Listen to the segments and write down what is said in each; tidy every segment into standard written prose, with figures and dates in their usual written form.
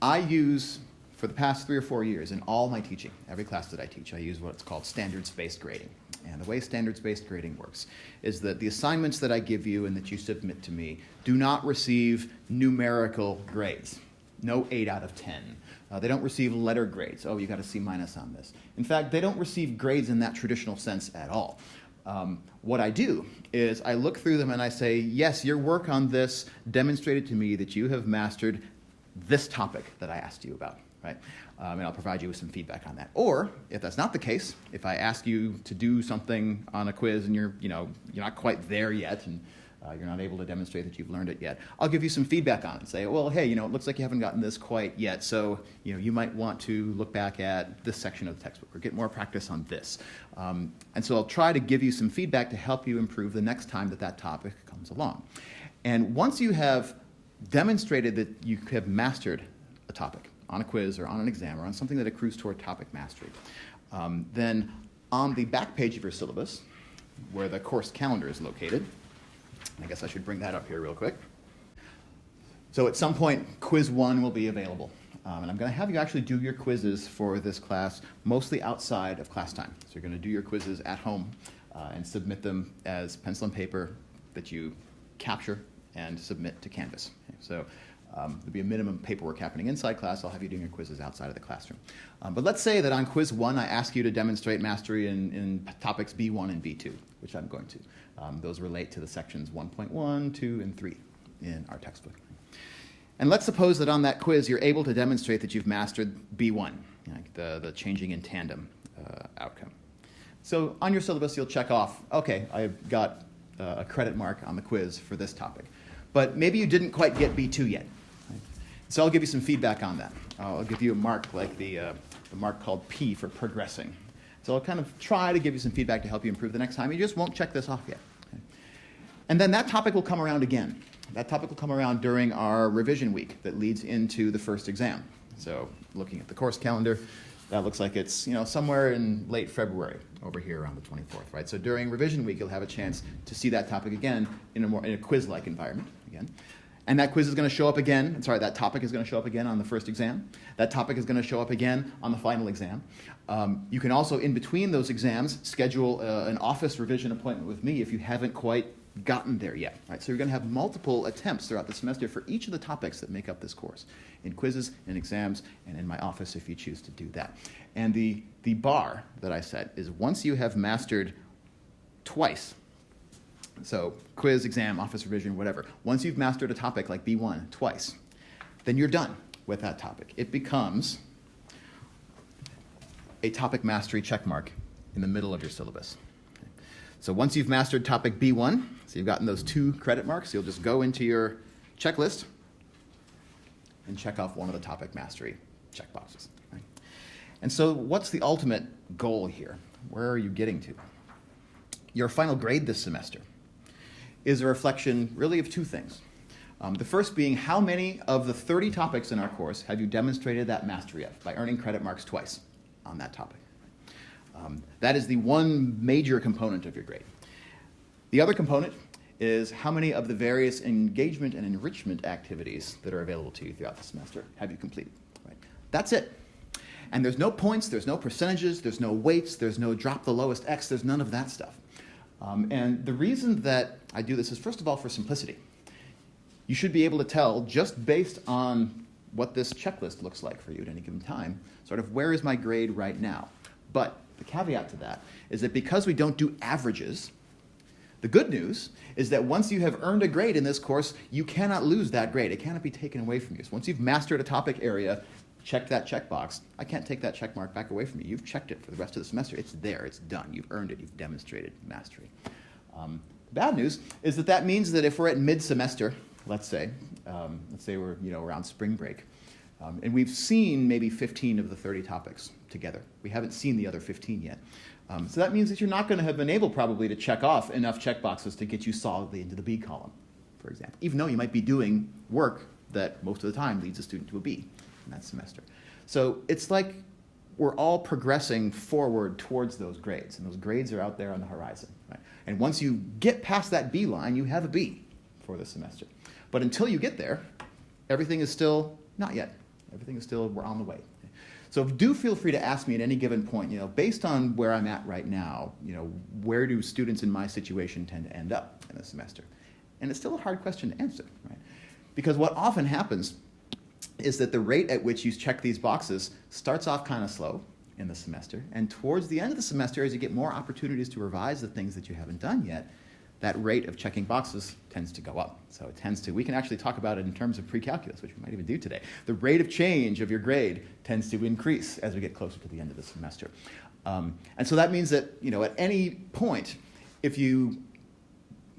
I use, for the past 3 or 4 years, in all my teaching, every class that I teach, I use what's called standards-based grading. And the way standards-based grading works is that the assignments that I give you and that you submit to me do not receive numerical grades. No 8 out of 10. They don't receive letter grades. Oh, you got a C- on this. In fact, they don't receive grades in that traditional sense at all. What I do is I look through them and I say, yes, your work on this demonstrated to me that you have mastered this topic that I asked you about, right? And I'll provide you with some feedback on that. Or, if that's not the case, if I ask you to do something on a quiz and you're not quite there yet and you're not able to demonstrate that you've learned it yet, I'll give you some feedback on it and say, well, hey, it looks like you haven't gotten this quite yet, so you might want to look back at this section of the textbook or get more practice on this. And so I'll try to give you some feedback to help you improve the next time that topic comes along. And once you have demonstrated that you have mastered a topic on a quiz or on an exam or on something that accrues toward topic mastery, then on the back page of your syllabus, where the course calendar is located, I guess I should bring that up here real quick. So at some point, quiz 1 will be available. And I'm going to have you actually do your quizzes for this class mostly outside of class time. So you're going to do your quizzes at home and submit them as pencil and paper that you capture and submit to Canvas. Okay, so there'll be a minimum paperwork happening inside class. I'll have you doing your quizzes outside of the classroom. But let's say that on quiz 1, I ask you to demonstrate mastery in topics B1 and B2, which I'm going to. Those relate to the sections 1.1, 2, and 3 in our textbook. And let's suppose that on that quiz, you're able to demonstrate that you've mastered B1, the changing in tandem outcome. So on your syllabus, you'll check off, okay, I've got a credit mark on the quiz for this topic. But maybe you didn't quite get B2 yet. Right? So I'll give you some feedback on that. I'll give you a mark like the mark called P for progressing. So I'll kind of try to give you some feedback to help you improve the next time. You just won't check this off yet. Okay? And then that topic will come around again. That topic will come around during our revision week that leads into the first exam. So looking at the course calendar, that looks like it's somewhere in late February over here around the 24th, right? So during revision week, you'll have a chance to see that topic again in a quiz-like environment again. And that quiz is going to show up again. That topic is going to show up again on the first exam. That topic is going to show up again on the final exam. You can also, in between those exams, schedule an office revision appointment with me if you haven't quite gotten there yet. Right? So you're going to have multiple attempts throughout the semester for each of the topics that make up this course, in quizzes, in exams, and in my office if you choose to do that. And the bar that I set is once you have mastered twice, so quiz, exam, office revision, whatever, once you've mastered a topic like B1 twice, then you're done with that topic. It becomes a topic mastery checkmark in the middle of your syllabus. Okay. So once you've mastered topic B1, so you've gotten those 2 credit marks, you'll just go into your checklist and check off one of the topic mastery checkboxes. Right? And so what's the ultimate goal here? Where are you getting to? Your final grade this semester is a reflection really of 2 things. The first being how many of the 30 topics in our course have you demonstrated that mastery of by earning credit marks twice on that topic. That is the one major component of your grade. The other component is how many of the various engagement and enrichment activities that are available to you throughout the semester have you completed. Right? That's it. And there's no points, there's no percentages, there's no weights, there's no drop the lowest X, there's none of that stuff. And the reason that I do this is, first of all, for simplicity. You should be able to tell, just based on what this checklist looks like for you at any given time, sort of where is my grade right now. But the caveat to that is that because we don't do averages, the good news is that once you have earned a grade in this course, you cannot lose that grade. It cannot be taken away from you. So once you've mastered a topic area, checked that checkbox, I can't take that check mark back away from you. You've checked it for the rest of the semester. It's there. It's done. You've earned it. You've demonstrated mastery. The bad news is that means that if we're at mid-semester, let's say we're around spring break, and we've seen maybe 15 of the 30 topics together. We haven't seen the other 15 yet. So that means that you're not going to have been able probably to check off enough checkboxes to get you solidly into the B column, for example, even though you might be doing work that most of the time leads a student to a B in that semester. So it's like we're all progressing forward towards those grades, and those grades are out there on the horizon. Right? And once you get past that B line, you have a B for the semester. But until you get there, everything is still not yet Everything is still, we're on the way. So do feel free to ask me at any given point, based on where I'm at right now, where do students in my situation tend to end up in a semester? And it's still a hard question to answer, right? Because what often happens is that the rate at which you check these boxes starts off kind of slow in the semester, and towards the end of the semester, as you get more opportunities to revise the things that you haven't done yet, that rate of checking boxes tends to go up. So it tends to, we can actually talk about it in terms of pre-calculus, which we might even do today. The rate of change of your grade tends to increase as we get closer to the end of the semester. And so that means that, at any point, if you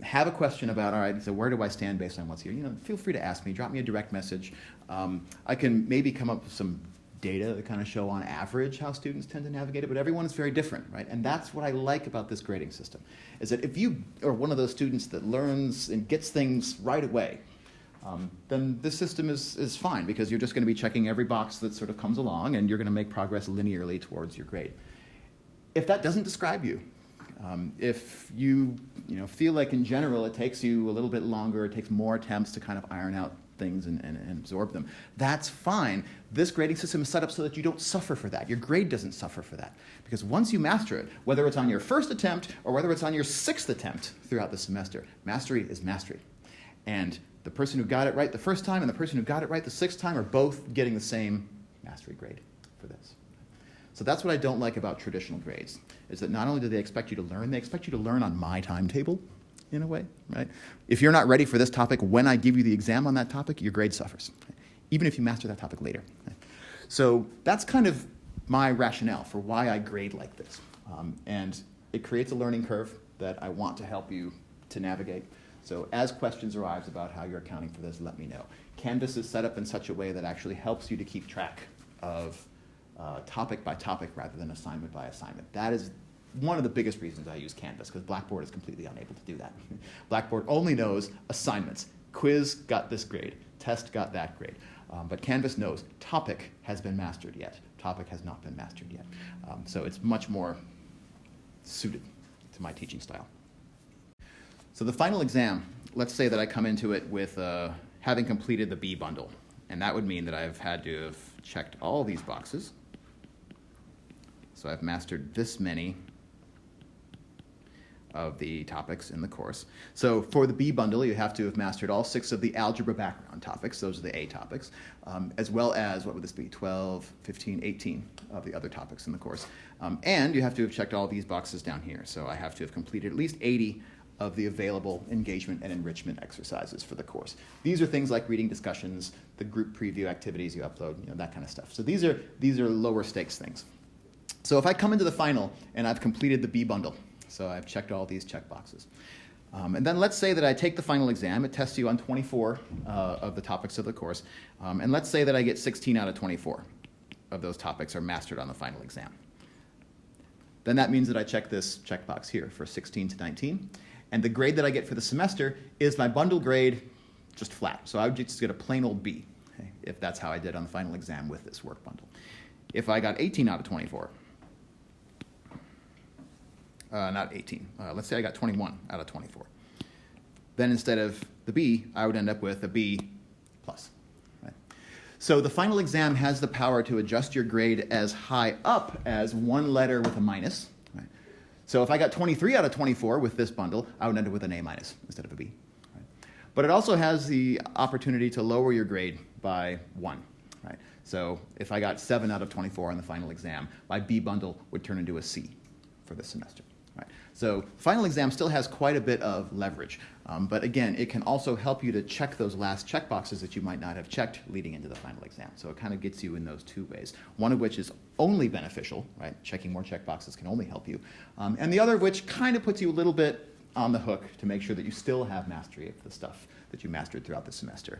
have a question about, all right, so where do I stand based on what's here, feel free to ask me, drop me a direct message. I can maybe come up with some data that kind of show on average how students tend to navigate it, but everyone is very different, right? And that's what I like about this grading system, is that if you are one of those students that learns and gets things right away, then this system is fine, because you're just going to be checking every box that sort of comes along, and you're going to make progress linearly towards your grade. If that doesn't describe you, if you feel like in general it takes you a little bit longer, it takes more attempts to kind of iron out things and absorb them, that's fine. This grading system is set up so that you don't suffer for that. Your grade doesn't suffer for that. Because once you master it, whether it's on your first attempt or whether it's on your 6th attempt throughout the semester, mastery is mastery. And the person who got it right the first time and the person who got it right the 6th time are both getting the same mastery grade for this. So that's what I don't like about traditional grades, is that not only do they expect you to learn, they expect you to learn on my timetable, in a way, right? If you're not ready for this topic when I give you the exam on that topic, your grade suffers, even if you master that topic later. So that's kind of my rationale for why I grade like this. And it creates a learning curve that I want to help you to navigate. So as questions arise about how you're accounting for this, let me know. Canvas is set up in such a way that actually helps you to keep track of topic by topic rather than assignment by assignment. That is one of the biggest reasons I use Canvas, because Blackboard is completely unable to do that. Blackboard only knows assignments. Quiz got this grade. Test got that grade. But Canvas knows topic has been mastered yet. Topic has not been mastered yet. So it's much more suited to my teaching style. So the final exam, let's say that I come into it with having completed the B bundle. And that would mean that I've had to have checked all these boxes. So I've mastered this many of the topics in the course. So for the B bundle, you have to have mastered all 6 of the algebra background topics. Those are the A topics, as well as, what would this be, 12, 15, 18 of the other topics in the course. And you have to have checked all these boxes down here. So I have to have completed at least 80 of the available engagement and enrichment exercises for the course. These are things like reading discussions, the group preview activities you upload, that kind of stuff. So these are lower stakes things. So if I come into the final and I've completed the B bundle, so I've checked all these check boxes. And then let's say that I take the final exam. It tests you on 24 of the topics of the course. And let's say that I get 16 out of 24 of those topics are mastered on the final exam. Then that means that I check this checkbox here for 16 to 19. And the grade that I get for the semester is my bundle grade, just flat. So I would just get a plain old B, okay, if that's how I did on the final exam with this work bundle. If I got 18 out of 24, not 18. Let's say I got 21 out of 24. Then instead of the B, I would end up with a B plus. Right? So the final exam has the power to adjust your grade as high up as one letter with a minus. Right? So if I got 23 out of 24 with this bundle, I would end up with an A minus instead of a B. Right? But it also has the opportunity to lower your grade by 1. Right? So if I got 7 out of 24 on the final exam, my B bundle would turn into a C for this semester. Right. So final exam still has quite a bit of leverage, but again, it can also help you to check those last check boxes that you might not have checked leading into the final exam. So it kind of gets you in those 2 ways, one of which is only beneficial, right? Checking more check boxes can only help you, and the other of which kind of puts you a little bit on the hook to make sure that you still have mastery of the stuff that you mastered throughout the semester,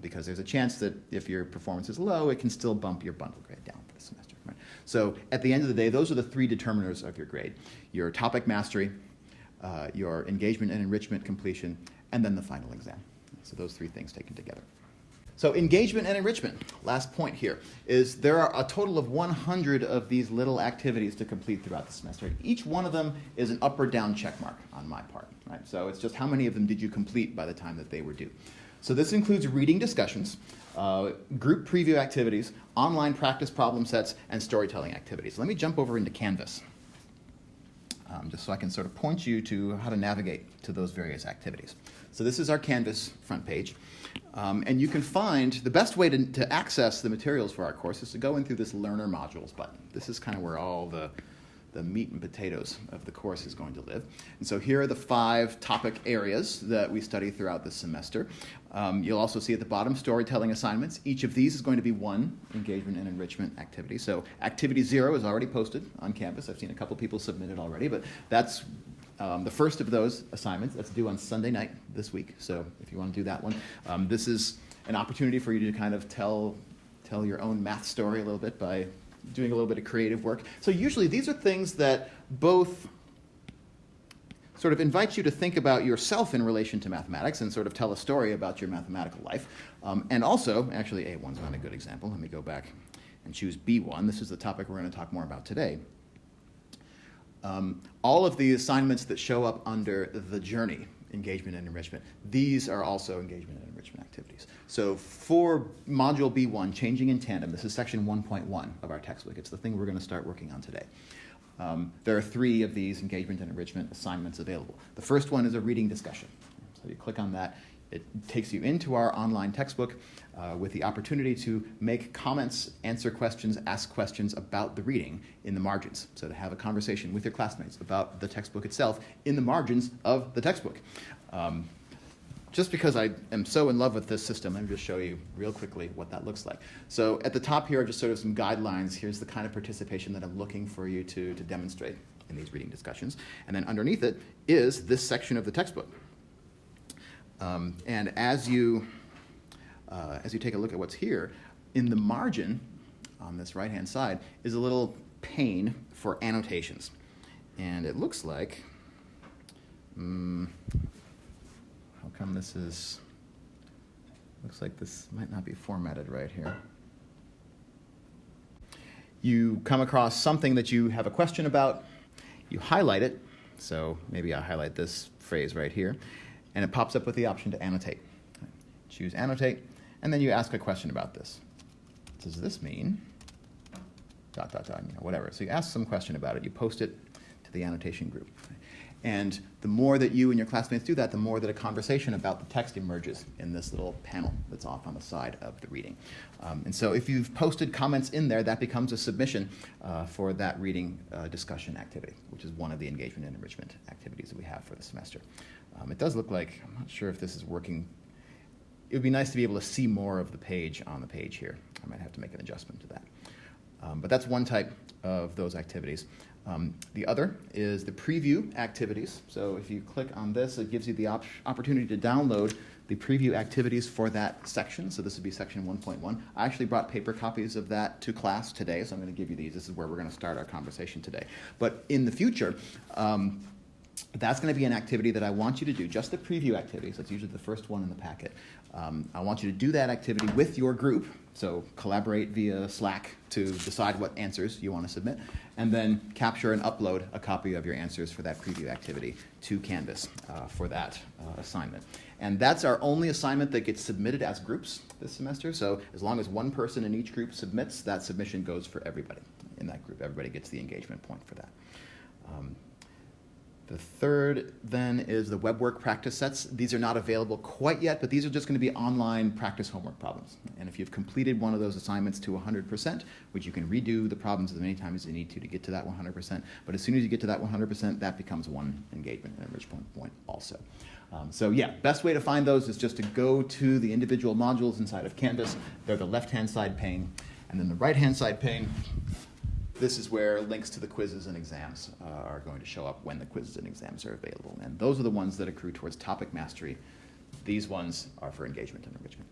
because there's a chance that if your performance is low, it can still bump your bundle grade down for the semester. Right? So at the end of the day, those are the 3 determiners of your grade: your topic mastery, your engagement and enrichment completion, and then the final exam. So those 3 things taken together. So engagement and enrichment, last point here, is there are a total of 100 of these little activities to complete throughout the semester. Each one of them is an up or down check mark on my part. Right? So it's just how many of them did you complete by the time that they were due. So this includes reading discussions, group preview activities, online practice problem sets, and storytelling activities. Let me jump over into Canvas, just so I can sort of point you to how to navigate to those various activities. So this is our Canvas front page. And you can find the best way to access the materials for our course is to go in through this Learner Modules button. This is kind of where all the meat and potatoes of the course is going to live. And so here are the 5 topic areas that we study throughout the semester. You'll also see at the bottom storytelling assignments. Each of these is going to be one engagement and enrichment activity. So activity 0 is already posted on Canvas. I've seen a couple people submit it already, but that's the first of those assignments. That's due on Sunday night this week. So if you want to do that one, this is an opportunity for you to kind of tell your own math story a little bit by doing a little bit of creative work. So usually these are things that both sort of invite you to think about yourself in relation to mathematics and sort of tell a story about your mathematical life. And also, actually A1's not a good example. Let me go back and choose B1. This is the topic we're going to talk more about today. All of the assignments that show up under the journey, engagement and enrichment, these are also engagement and enrichment activities. So for Module B1, Changing in Tandem, this is section 1.1 of our textbook. It's the thing we're going to start working on today. There are 3 of these engagement and enrichment assignments available. The first one is a reading discussion. So you click on that. It takes you into our online textbook with the opportunity to make comments, answer questions, ask questions about the reading in the margins. So to have a conversation with your classmates about the textbook itself in the margins of the textbook. Just because I am so in love with this system, let me just show you real quickly what that looks like. So at the top here are just sort of some guidelines. Here's the kind of participation that I'm looking for you to demonstrate in these reading discussions. And then underneath it is this section of the textbook. And as you take a look at what's here, in the margin on this right-hand side is a little pane for annotations. And it looks like, how come this is, looks like this might not be formatted right here. You come across something that you have a question about, you highlight it, so maybe I highlight this phrase right here, and it pops up with the option to annotate. Choose annotate, and then you ask a question about this. Does this mean, ... whatever. So you ask some question about it, you post it to the annotation group. And the more that you and your classmates do that, the more that a conversation about the text emerges in this little panel that's off on the side of the reading. And so if you've posted comments in there, that becomes a submission for that reading discussion activity, which is one of the engagement and enrichment activities that we have for the semester. It does look like, I'm not sure if this is working. It would be nice to be able to see more of the page on the page here. I might have to make an adjustment to that. But that's one type of those activities. The other is the preview activities. So if you click on this, it gives you the opportunity to download the preview activities for that section. So this would be section 1.1. I actually brought paper copies of that to class today, so I'm going to give you these. This is where we're going to start our conversation today. But in the future, that's going to be an activity that I want you to do, just the preview activities. That's usually the first one in the packet. I want you to do that activity with your group, so collaborate via Slack to decide what answers you want to submit, and then capture and upload a copy of your answers for that preview activity to Canvas for that assignment. And that's our only assignment that gets submitted as groups this semester, so as long as one person in each group submits, that submission goes for everybody in that group. Everybody gets the engagement point for that. The third, then, is the web work practice sets. These are not available quite yet, but these are just going to be online practice homework problems. And if you've completed one of those assignments to 100%, which you can redo the problems as many times as you need to get to that 100%, but as soon as you get to that 100%, that becomes one engagement and enrichment point also. So yeah, best way to find those is just to go to the individual modules inside of Canvas. They're the left-hand side pane. And then the right-hand side pane, this is where links to the quizzes and exams are going to show up when the quizzes and exams are available. And those are the ones that accrue towards topic mastery. These ones are for engagement and enrichment.